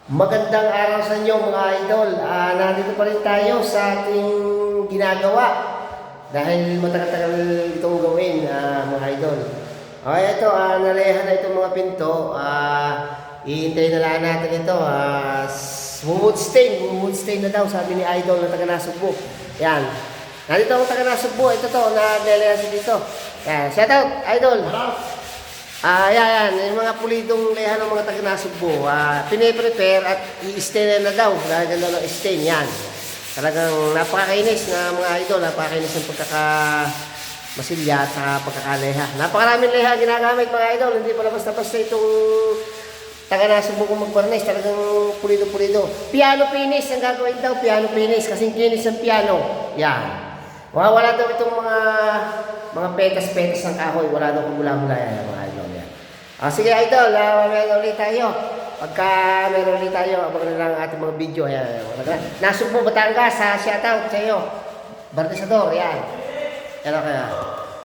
Magandang araw sa inyo mga idol. Nandito pa rin tayo sa ating ginagawa. Dahil matagal-tagal itong gawin mga idol. Okay, ito, nalehan na itong mga pinto. Ihintayin na lang natin ito. Wood stain na daw, sabi ni idol na taga Nasugbo. Yan. Nandito ang taga Nasugbo. Ito to, nalelehan siya dito. Yan, shout out, idol. Yan, yung mga pulidong lehan ng mga taga-Nasugbo, piniprepare at i-stain na daw, dahil ganda ng stain, yan. Talagang napakainis na mga idol, napakainis ng pagkakamasilya at pagkakaleha. Napakaraming leha ginagamit mga idol, hindi pala basta-basta itong taga-Nasugbo kung magbarnes, talagang pulido-pulido. Piano finish ang gagawin daw, piano finish, kasing kinis ng piano, yan. Wala daw itong mga petas-petas ng kahoy, wala daw kumula-mula yan mga idol. Sige idol, meron ulit tayo. Pagka meron ulit tayo, abang na lang ang ating mga video. Ayan, Nasugbo, Batangas, shoutout sa iyo. Barnisador, yan. Yan o kaya.